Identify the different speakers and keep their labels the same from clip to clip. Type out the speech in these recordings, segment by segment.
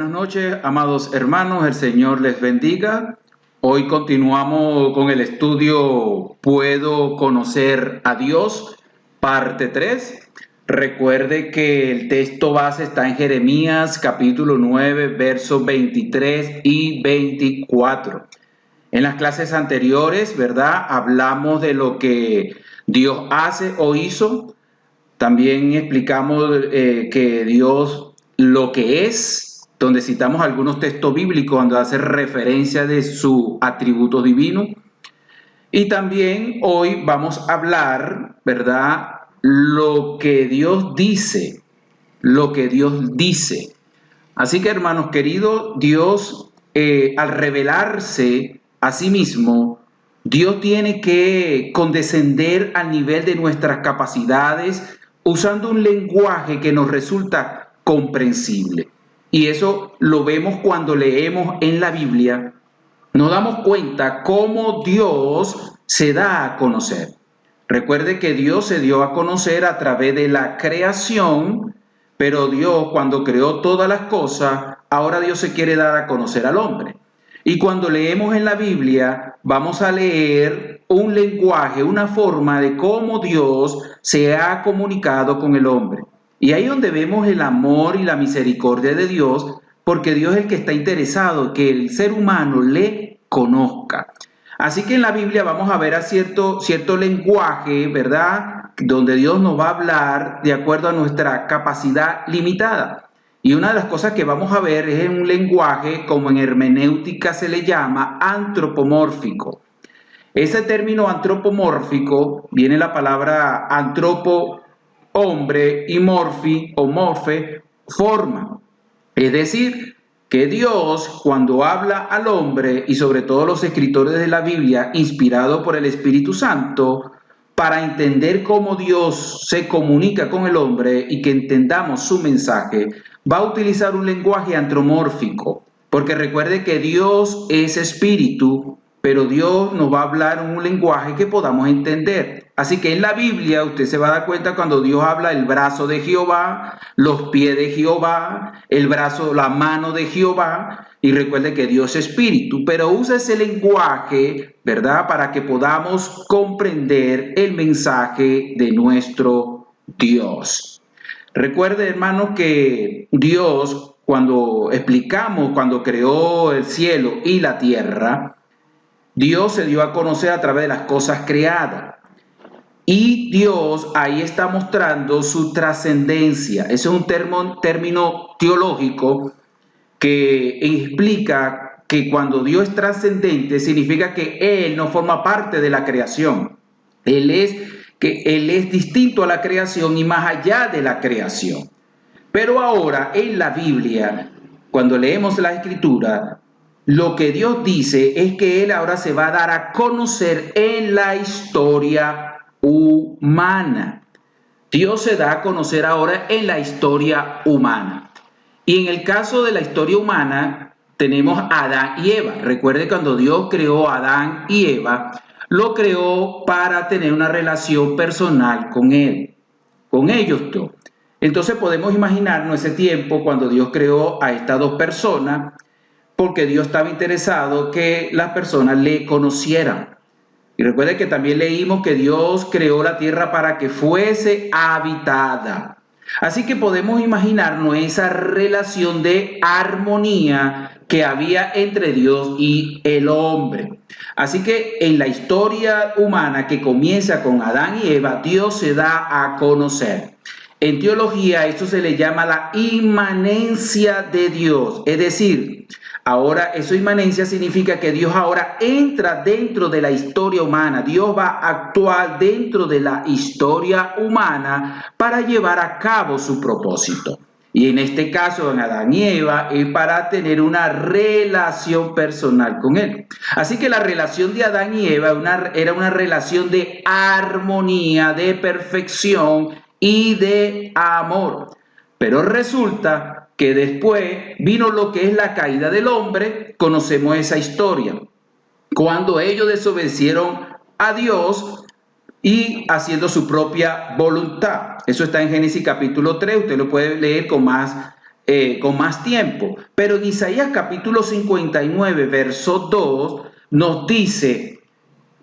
Speaker 1: Buenas noches, amados hermanos, el Señor les bendiga. Hoy continuamos con el estudio Puedo conocer a Dios, parte 3. Recuerde que el texto base está en Jeremías capítulo 9, versos 23 y 24. En las clases anteriores, ¿verdad? Hablamos de lo que Dios hace o hizo. También explicamos que Dios lo que es, donde citamos algunos textos bíblicos donde hace referencia de su atributo divino. Y también hoy vamos a hablar, ¿verdad? Lo que Dios dice, lo que Dios dice. Así que, hermanos queridos, Dios, al revelarse a sí mismo, Dios tiene que condescender al nivel de nuestras capacidades usando un lenguaje que nos resulta comprensible. Y eso lo vemos cuando leemos en la Biblia. Nos damos cuenta cómo Dios se da a conocer. Recuerde que Dios se dio a conocer a través de la creación, pero Dios, cuando creó todas las cosas, ahora Dios se quiere dar a conocer al hombre. Y cuando leemos en la Biblia, vamos a leer un lenguaje, una forma de cómo Dios se ha comunicado con el hombre. Y ahí es donde vemos el amor y la misericordia de Dios, porque Dios es el que está interesado que el ser humano le conozca. Así que en la Biblia vamos a ver a cierto lenguaje, ¿verdad? Donde Dios nos va a hablar de acuerdo a nuestra capacidad limitada. Y una de las cosas que vamos a ver es en un lenguaje, como en hermenéutica se le llama, antropomórfico. Ese término antropomórfico viene la palabra antropo, hombre, y morfi o morfe, forma. Es decir, que Dios, cuando habla al hombre y sobre todo los escritores de la Biblia, inspirados por el Espíritu Santo, para entender cómo Dios se comunica con el hombre y que entendamos su mensaje, va a utilizar un lenguaje antropomórfico, porque recuerde que Dios es espíritu, pero Dios nos va a hablar en un lenguaje que podamos entender. Así que en la Biblia usted se va a dar cuenta cuando Dios habla el brazo de Jehová, los pies de Jehová, el brazo, la mano de Jehová, y recuerde que Dios es espíritu, pero usa ese lenguaje, ¿verdad? Para que podamos comprender el mensaje de nuestro Dios. Recuerde, hermano, que Dios, cuando creó el cielo y la tierra, Dios se dio a conocer a través de las cosas creadas. Y Dios ahí está mostrando su trascendencia. Ese es un término teológico que explica que cuando Dios es trascendente significa que Él no forma parte de la creación. Él es distinto a la creación y más allá de la creación. Pero ahora en la Biblia, cuando leemos la Escritura, lo que Dios dice es que Él ahora se va a dar a conocer en la historia humana. Dios se da a conocer ahora en la historia humana. Y en el caso de la historia humana, tenemos a Adán y Eva. Recuerde cuando Dios creó a Adán y Eva, lo creó para tener una relación personal con Él, con ellos dos. Entonces podemos imaginarnos ese tiempo cuando Dios creó a estas dos personas, porque Dios estaba interesado que las personas le conocieran. Y recuerde que también leímos que Dios creó la tierra para que fuese habitada. Así que podemos imaginarnos esa relación de armonía que había entre Dios y el hombre. Así que en la historia humana que comienza con Adán y Eva, Dios se da a conocer. En teología esto se le llama la inmanencia de Dios, es decir, ahora esa inmanencia significa que Dios ahora entra dentro de la historia humana. Dios va a actuar dentro de la historia humana para llevar a cabo su propósito. Y en este caso, en Adán y Eva, es para tener una relación personal con Él. Así que la relación de Adán y Eva era una relación de armonía, de perfección y de amor. Pero resulta que después vino lo que es la caída del hombre. Conocemos esa historia. Cuando ellos desobedecieron a Dios y haciendo su propia voluntad. Eso está en Génesis capítulo 3, usted lo puede leer con más con más tiempo. Pero en Isaías capítulo 59, verso 2, nos dice,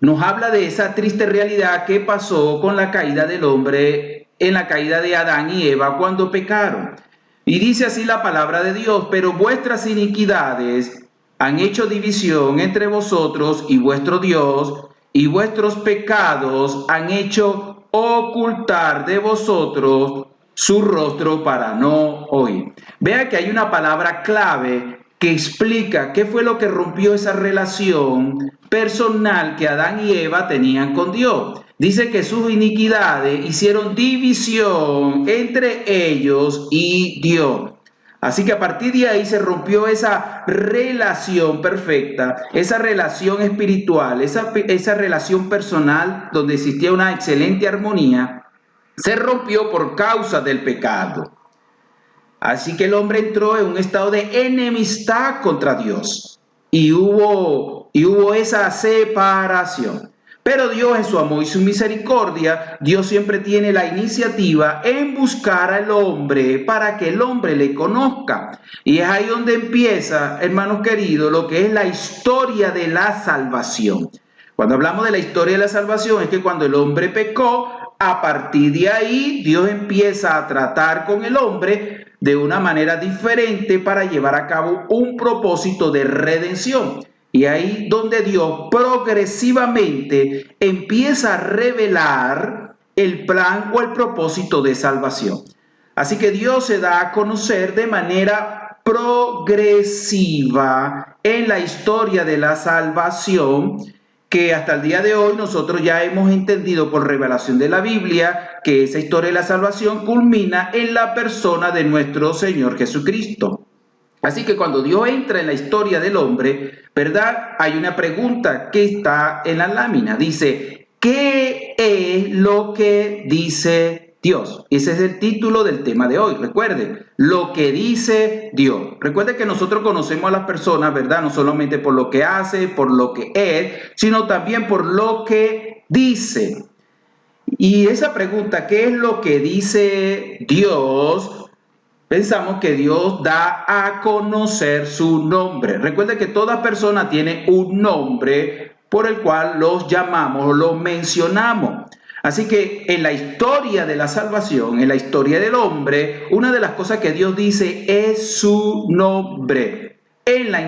Speaker 1: nos habla de esa triste realidad que pasó con la caída del hombre, en la caída de Adán y Eva cuando pecaron. Y dice así la palabra de Dios: pero vuestras iniquidades han hecho división entre vosotros y vuestro Dios, y vuestros pecados han hecho ocultar de vosotros su rostro para no oír. Vea que hay una palabra clave que explica qué fue lo que rompió esa relación personal que Adán y Eva tenían con Dios. Dice que sus iniquidades hicieron división entre ellos y Dios. Así que a partir de ahí se rompió esa relación perfecta, esa relación espiritual, esa relación personal donde existía una excelente armonía, se rompió por causa del pecado. Así que el hombre entró en un estado de enemistad contra Dios y hubo esa separación. Pero Dios, en su amor y su misericordia, Dios siempre tiene la iniciativa en buscar al hombre para que el hombre le conozca. Y es ahí donde empieza, hermanos queridos, lo que es la historia de la salvación. Cuando hablamos de la historia de la salvación, es que cuando el hombre pecó, a partir de ahí Dios empieza a tratar con el hombre de una manera diferente para llevar a cabo un propósito de redención. Y ahí donde Dios progresivamente empieza a revelar el plan o el propósito de salvación. Así que Dios se da a conocer de manera progresiva en la historia de la salvación, que hasta el día de hoy nosotros ya hemos entendido por revelación de la Biblia que esa historia de la salvación culmina en la persona de nuestro Señor Jesucristo. Así que cuando Dios entra en la historia del hombre, ¿verdad? Hay una pregunta que está en la lámina. Dice, ¿qué es lo que dice Dios? Ese es el título del tema de hoy. Recuerden, lo que dice Dios. Recuerden que nosotros conocemos a las personas, ¿verdad? No solamente por lo que hace, por lo que es, sino también por lo que dice. Y esa pregunta, ¿qué es lo que dice Dios? Pensamos que Dios da a conocer su nombre. Recuerde que toda persona tiene un nombre por el cual los llamamos o los mencionamos. Así que en la historia de la salvación, en la historia del hombre, una de las cosas que Dios dice es su nombre. En la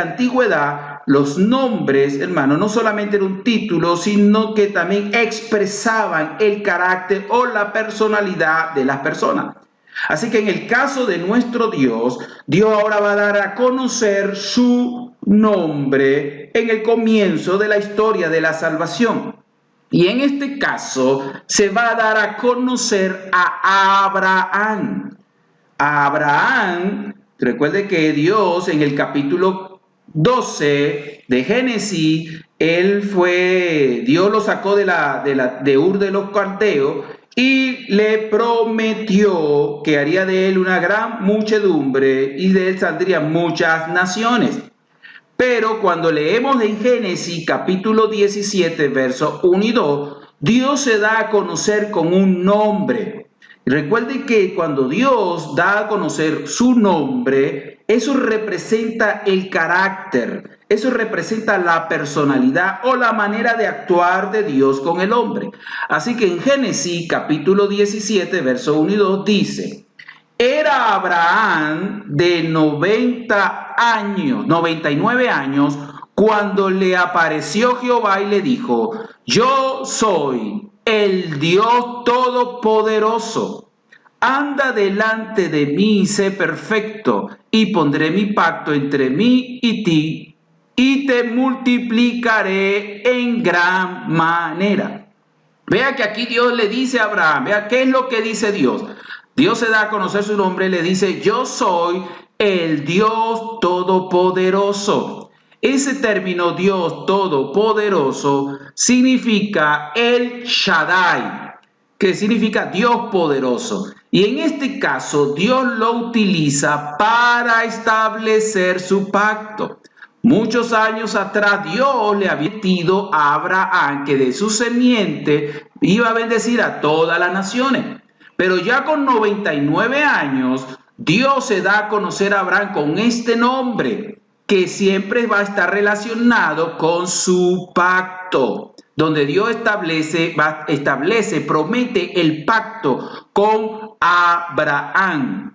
Speaker 1: antigüedad, los nombres, hermano, no solamente era un título, sino que también expresaban el carácter o la personalidad de las personas. Así que en el caso de nuestro Dios, Dios ahora va a dar a conocer su nombre en el comienzo de la historia de la salvación. Y en este caso se va a dar a conocer a Abraham. A Abraham, recuerde que Dios en el capítulo 12 de Génesis, Dios lo sacó de Ur de los Caldeos y le prometió que haría de él una gran muchedumbre y de él saldrían muchas naciones. Pero cuando leemos en Génesis capítulo 17, versos 1 y 2, Dios se da a conocer con un nombre. Recuerden que cuando Dios da a conocer su nombre, eso representa el carácter, eso representa la personalidad o la manera de actuar de Dios con el hombre. Así que en Génesis capítulo 17, verso 1 y 2 dice, era Abraham de 99 años, cuando le apareció Jehová y le dijo, yo soy el Dios Todopoderoso. Anda delante de mí y sé perfecto, y pondré mi pacto entre mí y ti, y te multiplicaré en gran manera. Vea que aquí Dios le dice a Abraham, vea qué es lo que dice Dios. Dios se da a conocer su nombre y le dice, yo soy el Dios Todopoderoso. Ese término Dios Todopoderoso significa el Shaddai, que significa Dios poderoso. Y en este caso, Dios lo utiliza para establecer su pacto. Muchos años atrás, Dios le había prometido a Abraham que de su simiente iba a bendecir a todas las naciones. Pero ya con 99 años, Dios se da a conocer a Abraham con este nombre, que siempre va a estar relacionado con su pacto, donde Dios promete el pacto con Abraham.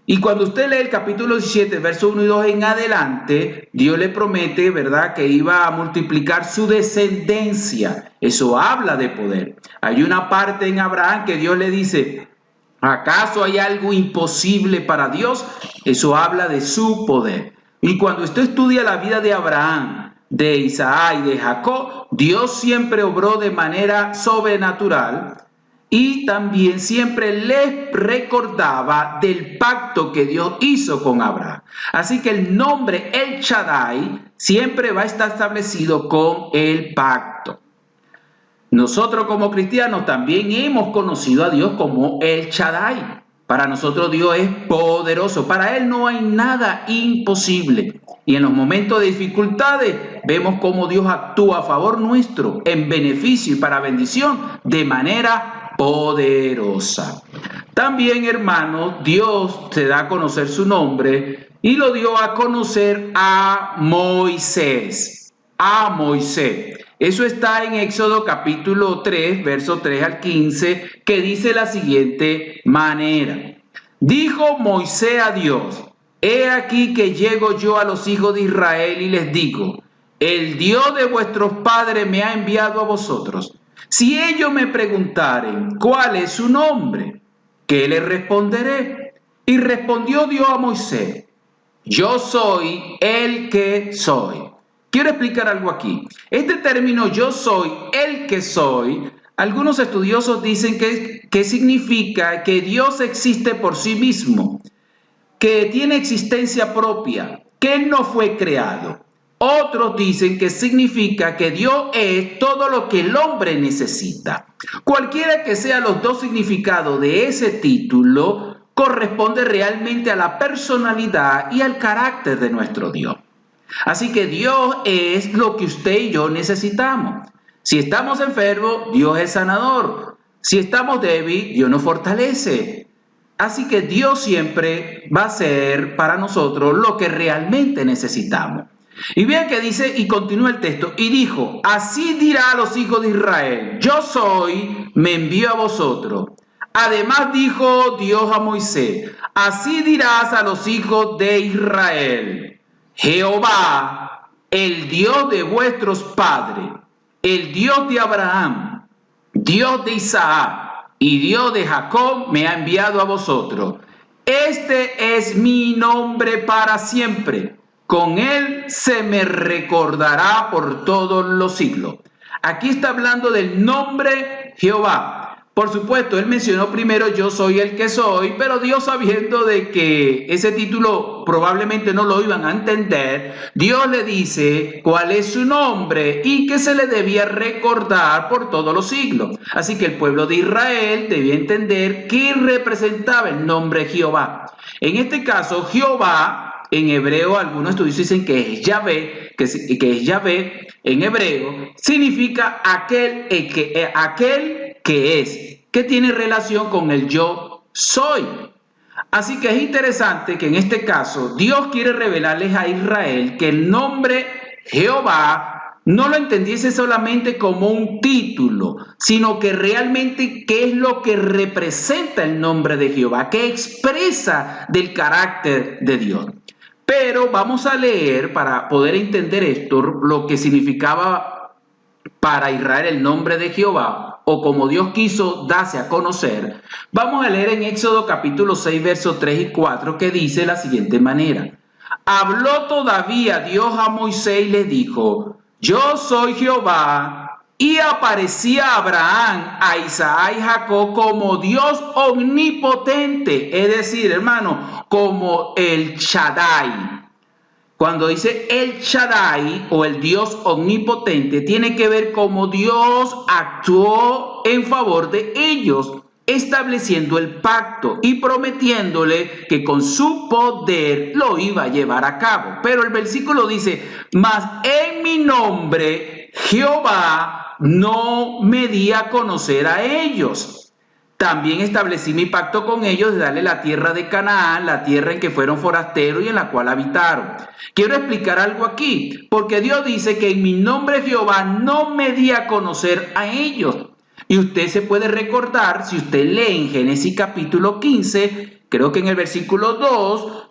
Speaker 1: Y cuando usted lee el capítulo 17, versos 1 y 2 en adelante, Dios le promete, ¿verdad?, que iba a multiplicar su descendencia. Eso habla de poder. Hay una parte en Abraham que Dios le dice, ¿acaso hay algo imposible para Dios? Eso habla de su poder. Y cuando usted estudia la vida de Abraham, de Isaac y de Jacob, Dios siempre obró de manera sobrenatural y también siempre les recordaba del pacto que Dios hizo con Abraham. Así que el nombre El Shaddai siempre va a estar establecido con el pacto. Nosotros como cristianos también hemos conocido a Dios como El Shaddai. Para nosotros Dios es poderoso, para Él no hay nada imposible. Y en los momentos de dificultades vemos cómo Dios actúa a favor nuestro, en beneficio y para bendición, de manera poderosa. También, hermanos, Dios se da a conocer su nombre y lo dio a conocer a Moisés. A Moisés. Eso está en Éxodo capítulo 3, verso 3 al 15, que dice la siguiente manera. Dijo Moisés a Dios, he aquí que llego yo a los hijos de Israel y les digo, el Dios de vuestros padres me ha enviado a vosotros. Si ellos me preguntaren, ¿cuál es su nombre? ¿Qué les responderé? Y respondió Dios a Moisés, yo soy el que soy. Quiero explicar algo aquí. Este término yo soy el que soy, algunos estudiosos dicen que significa que Dios existe por sí mismo, que tiene existencia propia, que Él no fue creado. Otros dicen que significa que Dios es todo lo que el hombre necesita. Cualquiera que sean los dos significados de ese título, corresponde realmente a la personalidad y al carácter de nuestro Dios. Así que Dios es lo que usted y yo necesitamos. Si estamos enfermos, Dios es sanador. Si estamos débiles, Dios nos fortalece. Así que Dios siempre va a ser para nosotros lo que realmente necesitamos. Y vean que dice, y continúa el texto, y dijo, así dirá a los hijos de Israel, yo soy, me envío a vosotros. Además dijo Dios a Moisés, así dirás a los hijos de Israel, Jehová, el Dios de vuestros padres, el Dios de Abraham, Dios de Isaac y Dios de Jacob me ha enviado a vosotros. Este es mi nombre para siempre. Con él se me recordará por todos los siglos. Aquí está hablando del nombre Jehová. Por supuesto, él mencionó primero yo soy el que soy, pero Dios, sabiendo de que ese título probablemente no lo iban a entender, Dios le dice cuál es su nombre y que se le debía recordar por todos los siglos. Así que el pueblo de Israel debía entender qué representaba el nombre Jehová. En este caso, Jehová, en hebreo, algunos estudiosos dicen que es Yahvé, que es Yahvé en hebreo, significa aquel que es, que tiene relación con el yo soy. Así que es interesante que en este caso Dios quiere revelarles a Israel que el nombre Jehová no lo entendiese solamente como un título, sino que realmente qué es lo que representa el nombre de Jehová, qué expresa del carácter de Dios. Pero vamos a leer, para poder entender esto, lo que significaba para Israel el nombre de Jehová, o como Dios quiso darse a conocer. Vamos a leer en Éxodo capítulo 6, versos 3 y 4, que dice de la siguiente manera. Habló todavía Dios a Moisés y le dijo, yo soy Jehová, y aparecía a Abraham, a Isaac y Jacob como Dios omnipotente, es decir, hermano, como el Shaddai. Cuando dice el Shaddai o el Dios omnipotente, tiene que ver cómo Dios actuó en favor de ellos, estableciendo el pacto y prometiéndole que con su poder lo iba a llevar a cabo. Pero el versículo dice, mas en mi nombre Jehová no me di a conocer a ellos. También establecí mi pacto con ellos de darle la tierra de Canaán, la tierra en que fueron forasteros y en la cual habitaron. Quiero explicar algo aquí, porque Dios dice que en mi nombre Jehová no me di a conocer a ellos. Y usted se puede recordar, si usted lee en Génesis capítulo 15, creo que en el versículo 2,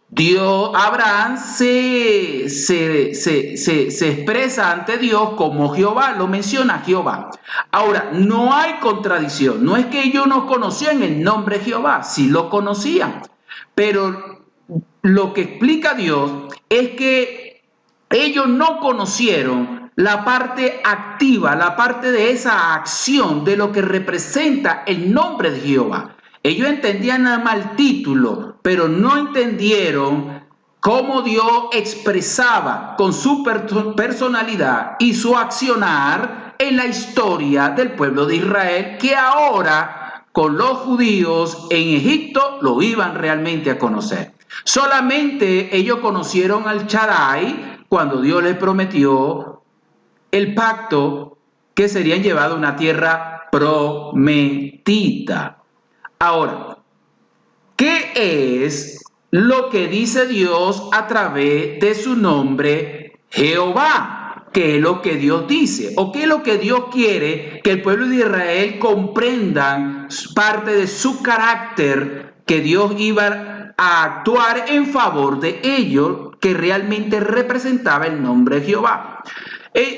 Speaker 1: Abraham se expresa ante Dios como Jehová, lo menciona Jehová. Ahora, no hay contradicción, no es que ellos no conocían el nombre Jehová, sí lo conocían, pero lo que explica Dios es que ellos no conocieron la parte activa, la parte de esa acción de lo que representa el nombre de Jehová. Ellos entendían nada más el título, pero no entendieron cómo Dios expresaba con su personalidad y su accionar en la historia del pueblo de Israel, que ahora con los judíos en Egipto lo iban realmente a conocer. Solamente ellos conocieron al Shaddai cuando Dios les prometió el pacto que serían llevados a una tierra prometida. Ahora, ¿qué es lo que dice Dios a través de su nombre Jehová? ¿Qué es lo que Dios dice? ¿O qué es lo que Dios quiere que el pueblo de Israel comprendan parte de su carácter, que Dios iba a actuar en favor de ellos, que realmente representaba el nombre de Jehová?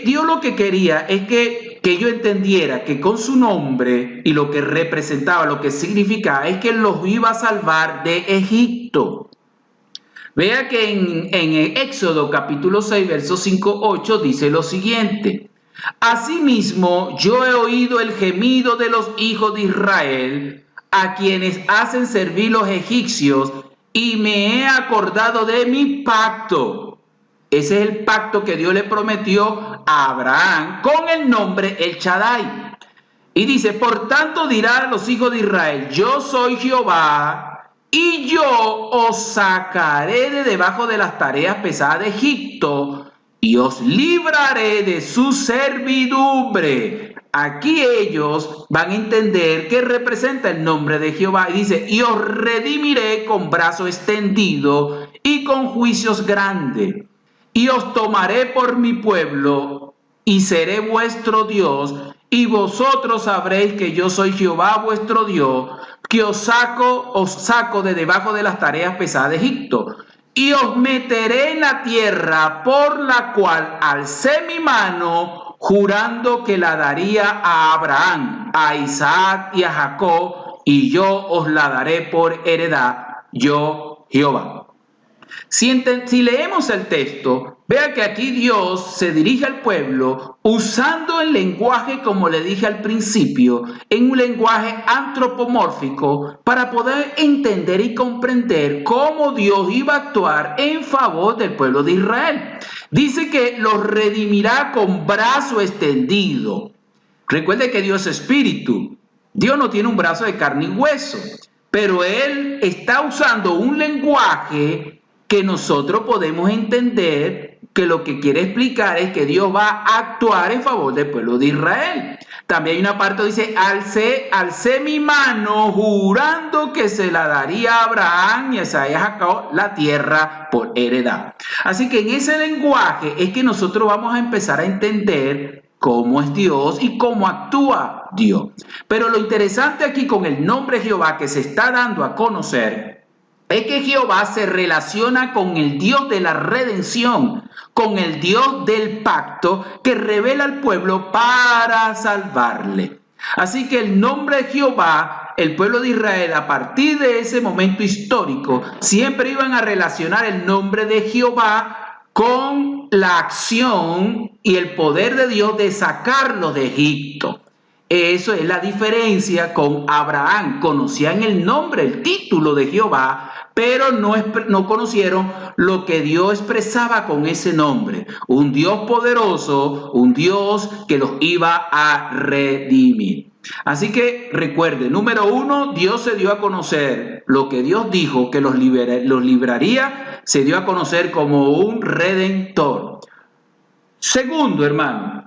Speaker 1: Dios lo que quería es que ellos entendieran que con su nombre y lo que representaba, lo que significaba, es que los iba a salvar de Egipto. Vea que en Éxodo capítulo 6, versos 5-8 dice lo siguiente: Asimismo, yo he oído el gemido de los hijos de Israel, a quienes hacen servir los egipcios, y me he acordado de mi pacto. Ese es el pacto que Dios le prometió a Abraham con el nombre El Shaddai. Y dice: por tanto dirá a los hijos de Israel: yo soy Jehová, y yo os sacaré de debajo de las tareas pesadas de Egipto, y os libraré de su servidumbre. Aquí ellos van a entender qué representa el nombre de Jehová. Y dice: y os redimiré con brazo extendido y con juicios grandes. Y os tomaré por mi pueblo, y seré vuestro Dios, y vosotros sabréis que yo soy Jehová vuestro Dios, que os saco de debajo de las tareas pesadas de Egipto, y os meteré en la tierra por la cual alcé mi mano, jurando que la daría a Abraham, a Isaac y a Jacob, y yo os la daré por heredad, yo Jehová. Si leemos el texto, vea que aquí Dios se dirige al pueblo usando el lenguaje, como le dije al principio, en un lenguaje antropomórfico, para poder entender y comprender cómo Dios iba a actuar en favor del pueblo de Israel. Dice que los redimirá con brazo extendido. Recuerde que Dios es espíritu. Dios no tiene un brazo de carne y hueso, pero Él está usando un lenguaje que nosotros podemos entender, que lo que quiere explicar es que Dios va a actuar en favor del pueblo de Israel. También hay una parte que dice: alcé mi mano jurando que se la daría a Abraham y a Isaac y a Jacob la tierra por heredad. Así que en ese lenguaje es que nosotros vamos a empezar a entender cómo es Dios y cómo actúa Dios. Pero lo interesante aquí con el nombre Jehová que se está dando a conocer es que Jehová se relaciona con el Dios de la redención, con el Dios del pacto que revela al pueblo para salvarle. Así que el nombre de Jehová, el pueblo de Israel, a partir de ese momento histórico, siempre iban a relacionar el nombre de Jehová con la acción y el poder de Dios de sacarlos de Egipto. Eso es la diferencia con Abraham. Conocían el nombre, el título de Jehová, pero no conocieron lo que Dios expresaba con ese nombre. Un Dios poderoso, un Dios que los iba a redimir. Así que recuerde, número uno, Dios se dio a conocer lo que Dios dijo que los libraría, se dio a conocer como un redentor. Segundo, hermano,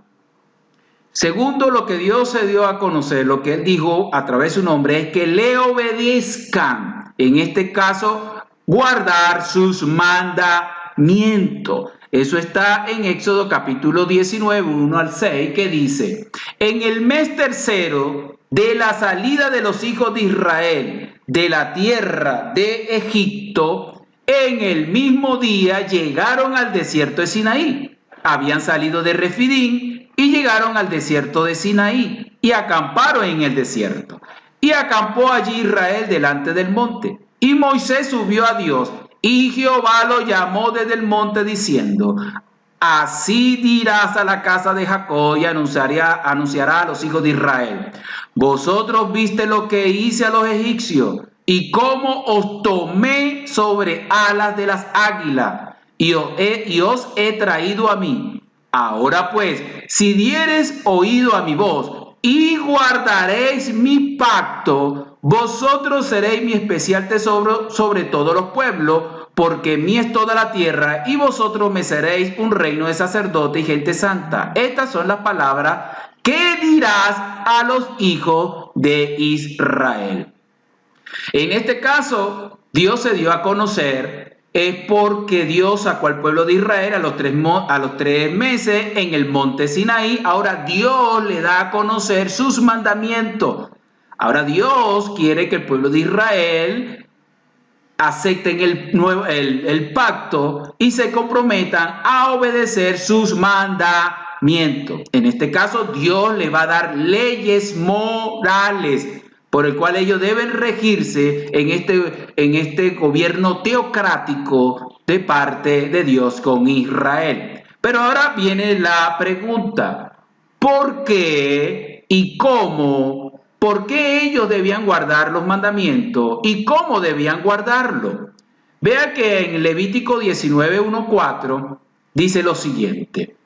Speaker 1: Segundo, lo que Dios se dio a conocer, lo que Él dijo a través de su nombre, es que le obedezcan. En este caso, guardar sus mandamientos. Eso está en Éxodo capítulo 19, 1 al 6, que dice: en el mes tercero de la salida de los hijos de Israel de la tierra de Egipto, en el mismo día llegaron al desierto de Sinaí. Habían salido de Refidín y llegaron al desierto de Sinaí y acamparon en el desierto. Y acampó allí Israel delante del monte. Y Moisés subió a Dios, y Jehová lo llamó desde el monte diciendo: así dirás a la casa de Jacob y anunciará a los hijos de Israel: vosotros viste lo que hice a los egipcios y cómo os tomé sobre alas de las águilas y os he traído a mí. Ahora pues, si diereis oído a mi voz y guardaréis mi pacto, vosotros seréis mi especial tesoro sobre todos los pueblos, porque mía es toda la tierra, y vosotros me seréis un reino de sacerdotes y gente santa. Estas son las palabras que dirás a los hijos de Israel. En este caso, Dios se dio a conocer, es porque Dios sacó al pueblo de Israel a los 3 meses en el monte Sinaí. Ahora Dios le da a conocer sus mandamientos. Ahora Dios quiere que el pueblo de Israel acepten el pacto y se comprometan a obedecer sus mandamientos. En este caso, Dios le va a dar leyes morales por el cual ellos deben regirse en este gobierno teocrático de parte de Dios con Israel. Pero ahora viene la pregunta: ¿por qué y cómo? ¿Por qué ellos debían guardar los mandamientos y cómo debían guardarlo? Vea que en Levítico 19:1-4 dice lo siguiente: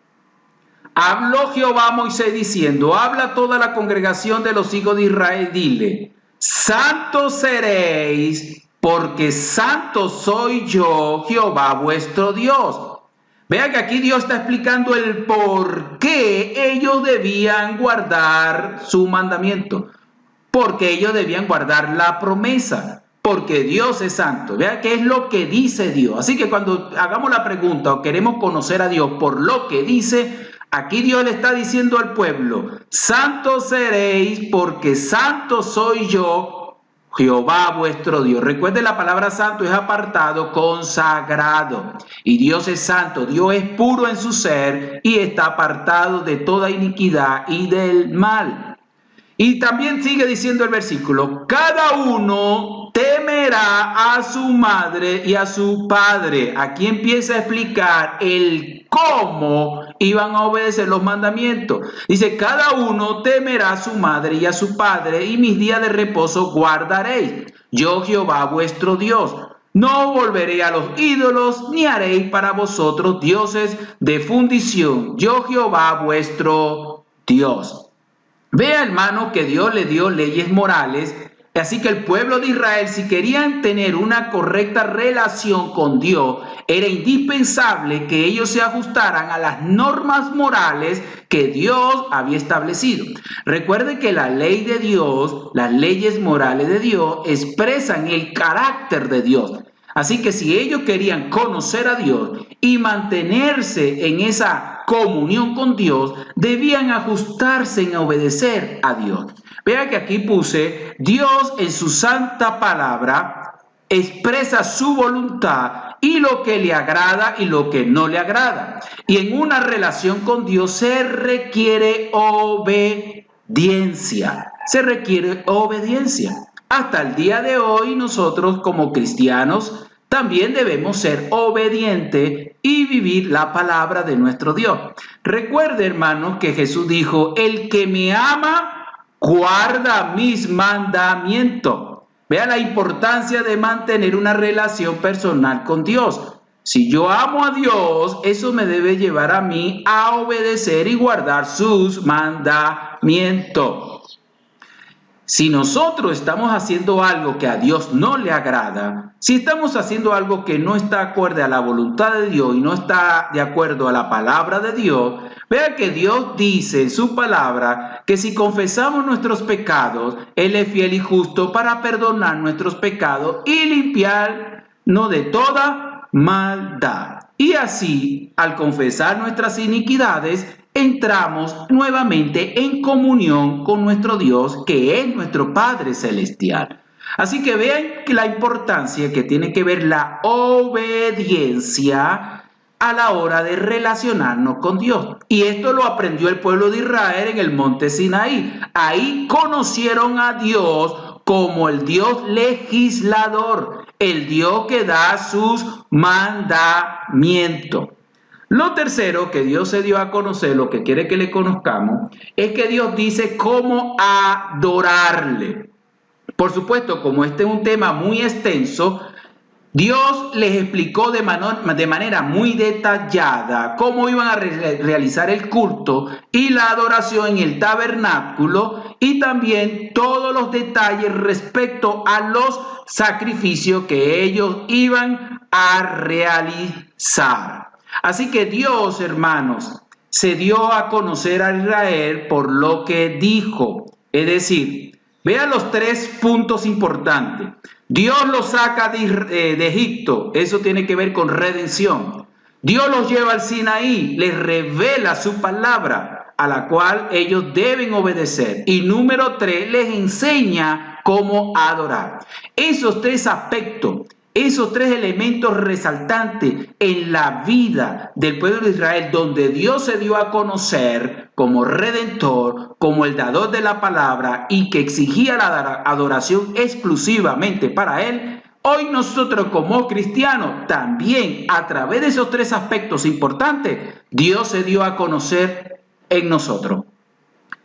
Speaker 1: habló Jehová a Moisés diciendo: habla a toda la congregación de los hijos de Israel, dile: santos seréis, porque santo soy yo, Jehová vuestro Dios. Vea que aquí Dios está explicando el por qué ellos debían guardar su mandamiento, porque ellos debían guardar la promesa, porque Dios es santo. Vea qué es lo que dice Dios. Así que cuando hagamos la pregunta o queremos conocer a Dios por lo que dice, aquí Dios le está diciendo al pueblo: santos seréis, porque santo soy yo, Jehová vuestro Dios. Recuerde, la palabra santo es apartado, consagrado. Y Dios es santo, Dios es puro en su ser y está apartado de toda iniquidad y del mal. Y también sigue diciendo el versículo: cada uno temerá a su madre y a su padre. Aquí empieza a explicar el cómo iban a obedecer los mandamientos. Dice: cada uno temerá a su madre y a su padre, y mis días de reposo guardaréis. Yo, Jehová vuestro Dios. No volveré a los ídolos, ni haréis para vosotros dioses de fundición. Yo, Jehová vuestro Dios. Vea, hermano, que Dios le dio leyes morales, así que el pueblo de Israel, si querían tener una correcta relación con Dios, era indispensable que ellos se ajustaran a las normas morales que Dios había establecido. Recuerde que la ley de Dios, las leyes morales de Dios, expresan el carácter de Dios. Así que si ellos querían conocer a Dios y mantenerse en esa comunión con Dios, debían ajustarse en obedecer a Dios. Vea que aquí puse: Dios en su santa palabra expresa su voluntad y lo que le agrada y lo que no le agrada. Y en una relación con Dios se requiere obediencia. Se requiere obediencia. Hasta el día de hoy nosotros como cristianos también debemos ser obedientes y vivir la palabra de nuestro Dios. Recuerde, hermanos, que Jesús dijo: el que me ama guarda mis mandamientos. Vea la importancia de mantener una relación personal con Dios. Si yo amo a Dios, eso me debe llevar a mí a obedecer y guardar sus mandamientos. Si nosotros estamos haciendo algo que a Dios no le agrada, si estamos haciendo algo que no está acorde a la voluntad de Dios y no está de acuerdo a la palabra de Dios, vea que Dios dice en su palabra que si confesamos nuestros pecados, Él es fiel y justo para perdonar nuestros pecados y limpiarnos de toda maldad. Y así, al confesar nuestras iniquidades, entramos nuevamente en comunión con nuestro Dios, que es nuestro Padre Celestial. Así que vean la importancia que tiene que ver la obediencia a la hora de relacionarnos con Dios. Y esto lo aprendió el pueblo de Israel en el monte Sinaí. Ahí conocieron a Dios como el Dios legislador, el Dios que da sus mandamientos. Lo tercero que Dios se dio a conocer, lo que quiere que le conozcamos, es que Dios dice cómo adorarle. Por supuesto, como este es un tema muy extenso, Dios les explicó de manera muy detallada cómo iban a realizar el culto y la adoración en el tabernáculo y también todos los detalles respecto a los sacrificios que ellos iban a realizar. Así que Dios, hermanos, se dio a conocer a Israel por lo que dijo. Es decir, vean los 3 puntos importantes. Dios los saca de Egipto. Eso tiene que ver con redención. Dios los lleva al Sinaí, les revela su palabra a la cual ellos deben obedecer. Y número 3, les enseña cómo adorar. Esos 3 aspectos, esos 3 elementos resaltantes en la vida del pueblo de Israel, donde Dios se dio a conocer como redentor, como el dador de la palabra y que exigía la adoración exclusivamente para Él, hoy nosotros como cristianos también a través de esos 3 aspectos importantes, Dios se dio a conocer en nosotros.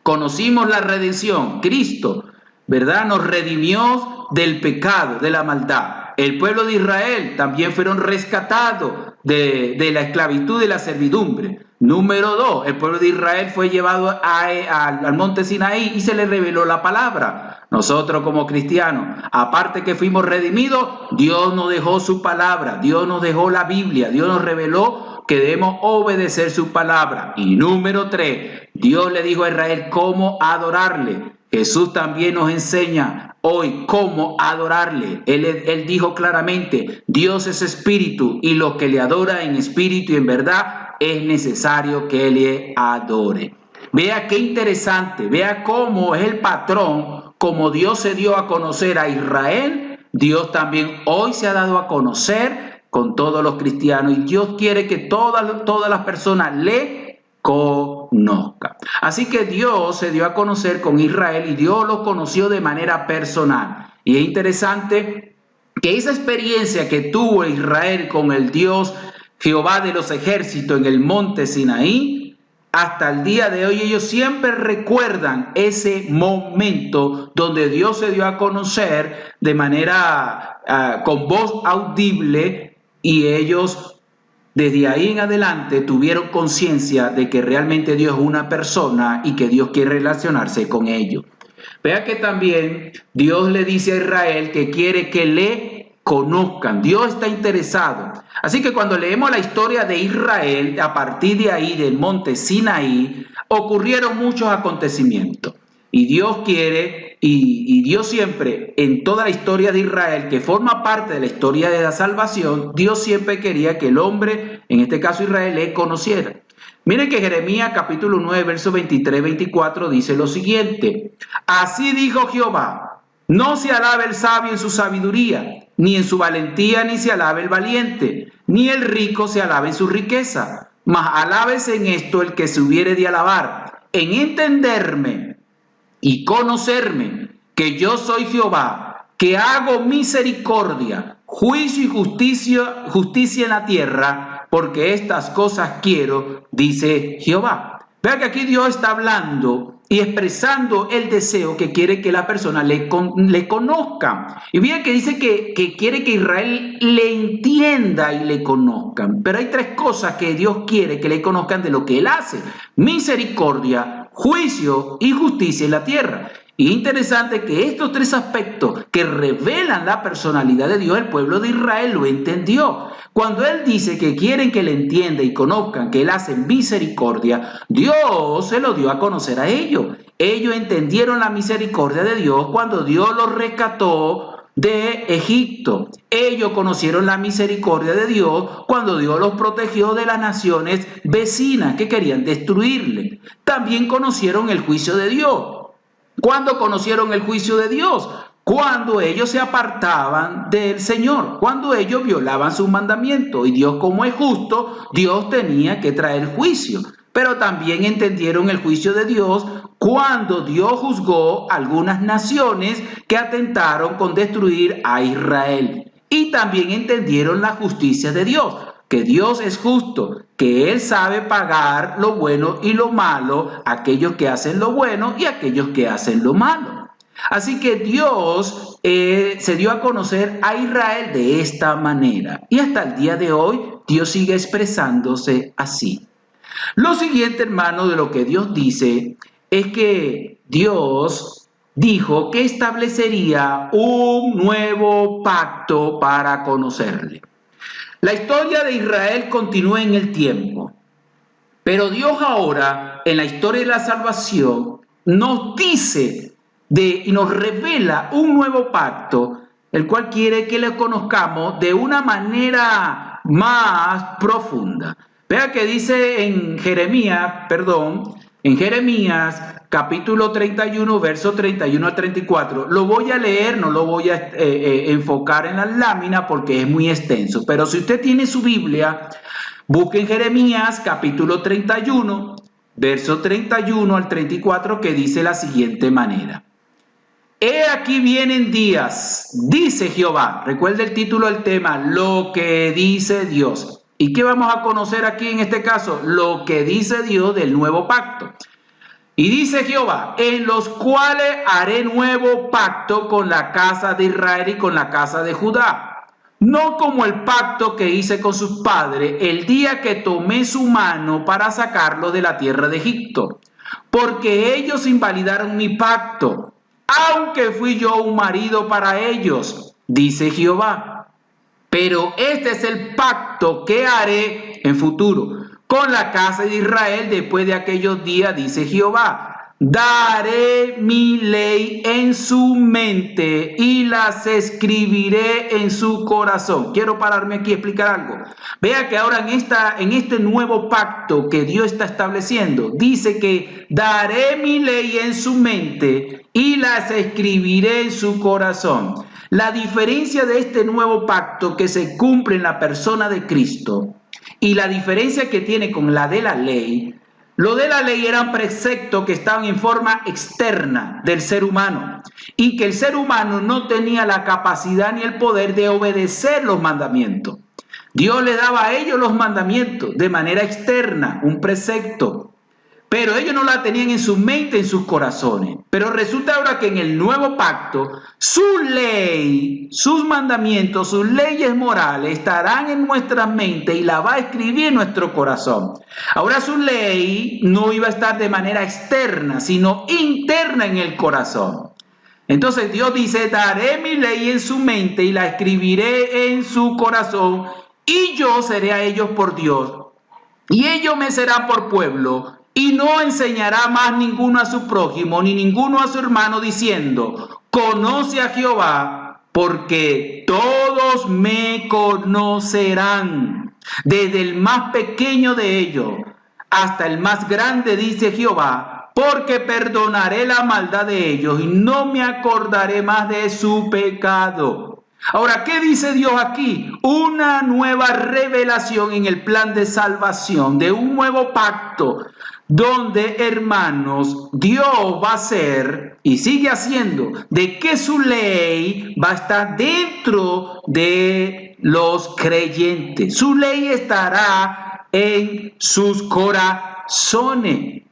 Speaker 1: Conocimos la redención, Cristo, ¿verdad? Nos redimió del pecado, de la maldad. El pueblo de Israel también fueron rescatados de la esclavitud y la servidumbre. Número 2, el pueblo de Israel fue llevado al monte Sinaí y se le reveló la palabra. Nosotros como cristianos, aparte que fuimos redimidos, Dios nos dejó su palabra, Dios nos dejó la Biblia, Dios nos reveló que debemos obedecer su palabra. Y número 3, Dios le dijo a Israel cómo adorarle. Jesús también nos enseña hoy cómo adorarle. Él dijo claramente, Dios es espíritu y lo que le adora en espíritu y en verdad es necesario que le adore. Vea qué interesante, vea cómo es el patrón, como Dios se dio a conocer a Israel, Dios también hoy se ha dado a conocer con todos los cristianos y Dios quiere que todas las personas le conozca. Así que Dios se dio a conocer con Israel y Dios lo conoció de manera personal. Y es interesante que esa experiencia que tuvo Israel con el Dios Jehová de los ejércitos en el monte Sinaí, hasta el día de hoy ellos siempre recuerdan ese momento donde Dios se dio a conocer de manera con voz audible y ellos desde ahí en adelante tuvieron conciencia de que realmente Dios es una persona y que Dios quiere relacionarse con ellos. Vea que también Dios le dice a Israel que quiere que le conozcan. Dios está interesado. Así que cuando leemos la historia de Israel, a partir de ahí del monte Sinaí, ocurrieron muchos acontecimientos. Y Dios quiere, y Dios siempre, en toda la historia de Israel, que forma parte de la historia de la salvación, Dios siempre quería que el hombre, en este caso Israel, le conociera. Miren que Jeremías capítulo 9, verso 23-24 dice lo siguiente: así dijo Jehová, no se alabe el sabio en su sabiduría, ni en su valentía, ni se alabe el valiente, ni el rico se alabe en su riqueza, mas alábese en esto el que se hubiere de alabar, en entenderme y conocerme, que yo soy Jehová, que hago misericordia, juicio y justicia en la tierra, porque estas cosas quiero, dice Jehová. Vea que aquí Dios está hablando y expresando el deseo que quiere que la persona le conozca. Y bien que dice que quiere que Israel le entienda y le conozcan. Pero hay 3 cosas que Dios quiere que le conozcan de lo que Él hace: misericordia, juicio y justicia en la tierra. Y es interesante que estos tres aspectos que revelan la personalidad de Dios, el pueblo de Israel lo entendió. Cuando Él dice que quieren que Él entienda y conozcan que Él hace misericordia, Dios se lo dio a conocer a ellos. Ellos entendieron la misericordia de Dios cuando Dios los rescató de Egipto. Ellos conocieron la misericordia de Dios cuando Dios los protegió de las naciones vecinas que querían destruirle. También conocieron el juicio de Dios. ¿Cuándo conocieron el juicio de Dios? Cuando ellos se apartaban del Señor, cuando ellos violaban sus mandamientos. Y Dios, como es justo, Dios tenía que traer juicio. Pero también entendieron el juicio de Dios cuando Dios juzgó algunas naciones que atentaron con destruir a Israel. Y también entendieron la justicia de Dios, que Dios es justo, que Él sabe pagar lo bueno y lo malo, aquellos que hacen lo bueno y aquellos que hacen lo malo. Así que Dios se dio a conocer a Israel de esta manera. Y hasta el día de hoy Dios sigue expresándose así. Lo siguiente, hermano, de lo que Dios dice es que Dios dijo que establecería un nuevo pacto para conocerle. La historia de Israel continúa en el tiempo, pero Dios ahora, en la historia de la salvación, nos dice y nos revela un nuevo pacto, el cual quiere que le conozcamos de una manera más profunda. Vea que dice en Jeremías capítulo 31, versos 31 al 34. Lo voy a leer, no lo voy a enfocar en las láminas porque es muy extenso. Pero si usted tiene su Biblia, busque en Jeremías capítulo 31, versos 31 al 34, que dice la siguiente manera. He aquí vienen días, dice Jehová. Recuerde el título del tema, lo que dice Dios. ¿Y qué vamos a conocer aquí en este caso? Lo que dice Dios del nuevo pacto. Y dice Jehová, en los cuales haré nuevo pacto con la casa de Israel y con la casa de Judá. No como el pacto que hice con sus padres el día que tomé su mano para sacarlo de la tierra de Egipto. Porque ellos invalidaron mi pacto, aunque fui yo un marido para ellos, dice Jehová. Pero este es el pacto que haré en futuro con la casa de Israel después de aquellos días, dice Jehová. Daré mi ley en su mente y las escribiré en su corazón. Quiero pararme aquí y explicar algo. Vea que ahora en este nuevo pacto que Dios está estableciendo, dice que daré mi ley en su mente y las escribiré en su corazón. La diferencia de este nuevo pacto que se cumple en la persona de Cristo y la diferencia que tiene con la de la ley, lo de la ley eran preceptos que estaban en forma externa del ser humano y que el ser humano no tenía la capacidad ni el poder de obedecer los mandamientos. Dios le daba a ellos los mandamientos de manera externa, un precepto. Pero ellos no la tenían en su mente, en sus corazones. Pero resulta ahora que en el nuevo pacto, su ley, sus mandamientos, sus leyes morales estarán en nuestra mente y la va a escribir en nuestro corazón. Ahora su ley no iba a estar de manera externa, sino interna en el corazón. Entonces Dios dice, daré mi ley en su mente y la escribiré en su corazón y yo seré a ellos por Dios y ellos me serán por pueblo. Y no enseñará más ninguno a su prójimo, ni ninguno a su hermano, diciendo, conoce a Jehová, porque todos me conocerán, desde el más pequeño de ellos hasta el más grande, dice Jehová, porque perdonaré la maldad de ellos y no me acordaré más de su pecado. Ahora, ¿qué dice Dios aquí? Una nueva revelación en el plan de salvación, de un nuevo pacto, donde, hermanos, Dios va a hacer y sigue haciendo de que su ley va a estar dentro de los creyentes. Su ley estará en sus corazones.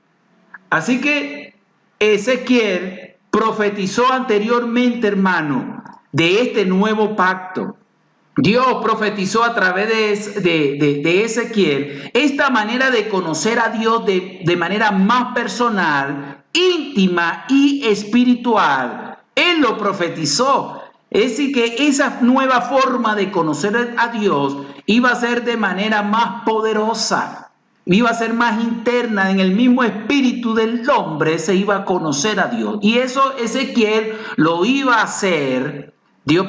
Speaker 1: Así que Ezequiel profetizó anteriormente, hermano, de este nuevo pacto. Dios profetizó a través de Ezequiel esta manera de conocer a Dios de manera más personal íntima y espiritual. Él lo profetizó. Es decir, que esa nueva forma de conocer a Dios iba a ser de manera más poderosa, iba a ser más interna, en el mismo espíritu del hombre se iba a conocer a Dios. Y eso Ezequiel lo iba a hacer, Dios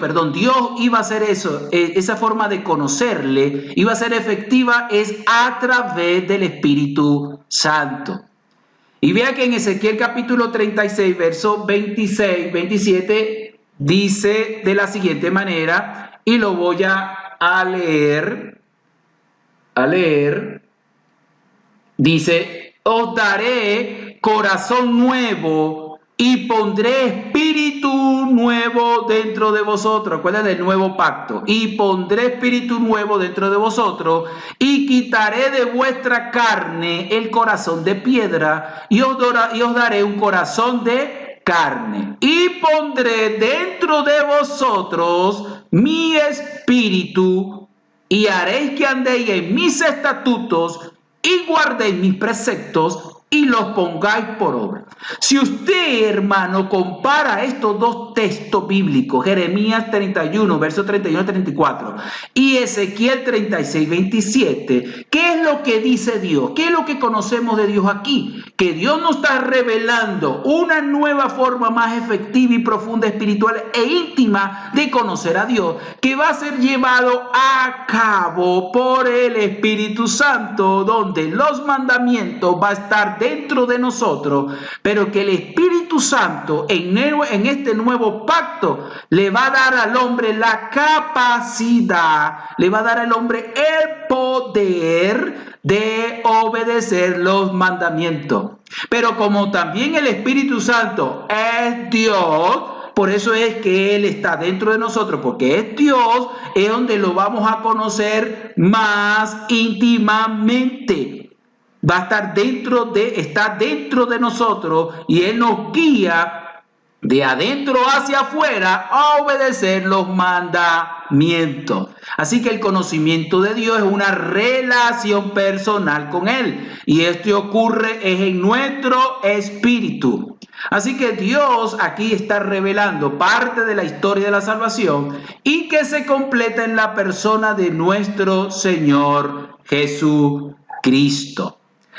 Speaker 1: iba a hacer eso, esa forma de conocerle iba a ser efectiva es a través del Espíritu Santo. Y vea que en Ezequiel capítulo 36, versos 26, 27, dice de la siguiente manera, y lo voy a leer, dice, os daré corazón nuevo y pondré espíritu nuevo dentro de vosotros. Acuérdense del nuevo pacto. Y pondré espíritu nuevo dentro de vosotros y quitaré de vuestra carne el corazón de piedra y os daré un corazón de carne. Y pondré dentro de vosotros mi espíritu y haréis que andéis en mis estatutos y guardéis mis preceptos y los pongáis por obra. Si usted, hermano, compara estos dos textos bíblicos, Jeremías 31, versos 31 y 34, y Ezequiel 36, 27, ¿qué es lo que dice Dios? ¿Qué es lo que conocemos de Dios aquí? Que Dios nos está revelando una nueva forma más efectiva y profunda, espiritual e íntima de conocer a Dios, que va a ser llevado a cabo por el Espíritu Santo, donde los mandamientos va a estar dentro de nosotros, pero que el Espíritu Santo en este nuevo pacto le va a dar al hombre la capacidad, le va a dar al hombre el poder de obedecer los mandamientos. Pero como también el Espíritu Santo es Dios, por eso es que Él está dentro de nosotros, porque es Dios, es donde lo vamos a conocer más íntimamente. Va a estar está dentro de nosotros y Él nos guía de adentro hacia afuera a obedecer los mandamientos. Así que el conocimiento de Dios es una relación personal con Él y esto ocurre en nuestro espíritu. Así que Dios aquí está revelando parte de la historia de la salvación y que se completa en la persona de nuestro Señor Jesucristo.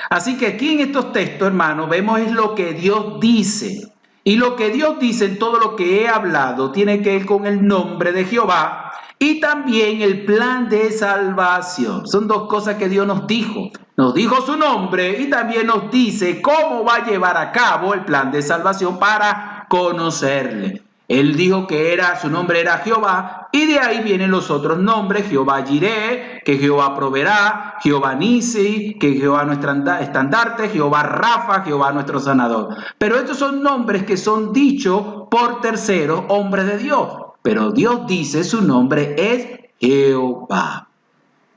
Speaker 1: Así que aquí en estos textos, hermanos, vemos es lo que Dios dice. Y lo que Dios dice en todo lo que he hablado tiene que ver con el nombre de Jehová y también el plan de salvación. Son dos cosas que Dios nos dijo. Nos dijo su nombre y también nos dice cómo va a llevar a cabo el plan de salvación para conocerle. Él dijo que su nombre era Jehová, y de ahí vienen los otros nombres: Jehová Jireh, que Jehová proveerá; Jehová Nisi, que Jehová nuestro estandarte; Jehová Rafa, Jehová nuestro sanador. Pero estos son nombres que son dichos por terceros hombres de Dios. Pero Dios dice su nombre es Jehová.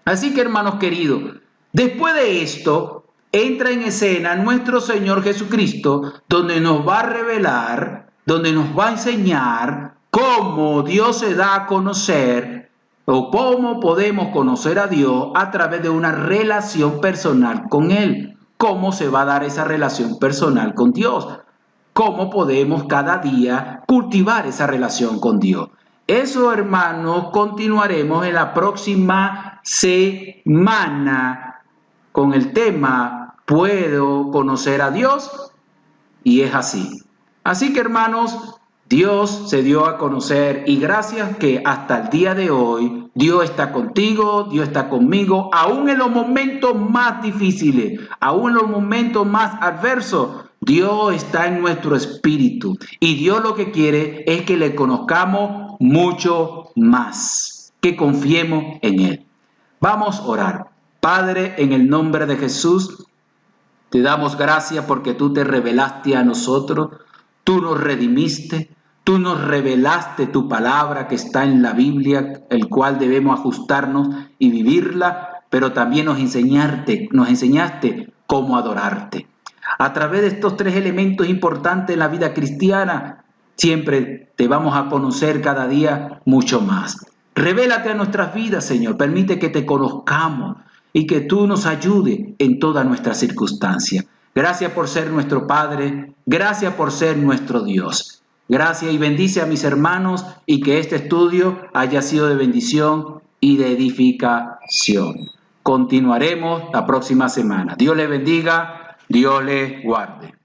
Speaker 1: Así que, hermanos queridos, después de esto, entra en escena nuestro Señor Jesucristo, donde nos va a revelar, donde nos va a enseñar cómo Dios se da a conocer o cómo podemos conocer a Dios a través de una relación personal con Él. ¿Cómo se va a dar esa relación personal con Dios? ¿Cómo podemos cada día cultivar esa relación con Dios? Eso, hermanos, continuaremos en la próxima semana con el tema ¿Puedo conocer a Dios? Y es así. Así que, hermanos, Dios se dio a conocer y gracias que hasta el día de hoy Dios está contigo, Dios está conmigo, aún en los momentos más difíciles, aún en los momentos más adversos. Dios está en nuestro espíritu y Dios lo que quiere es que le conozcamos mucho más, que confiemos en Él. Vamos a orar. Padre, en el nombre de Jesús, te damos gracias porque tú te revelaste a nosotros, tú nos redimiste, tú nos revelaste tu palabra que está en la Biblia, el cual debemos ajustarnos y vivirla, pero también nos enseñaste cómo adorarte. A través de estos tres elementos importantes en la vida cristiana, siempre te vamos a conocer cada día mucho más. Revélate a nuestras vidas, Señor. Permite que te conozcamos y que tú nos ayudes en todas nuestras circunstancias. Gracias por ser nuestro Padre. Gracias por ser nuestro Dios. Gracias y bendice a mis hermanos y que este estudio haya sido de bendición y de edificación. Continuaremos la próxima semana. Dios les bendiga, Dios les guarde.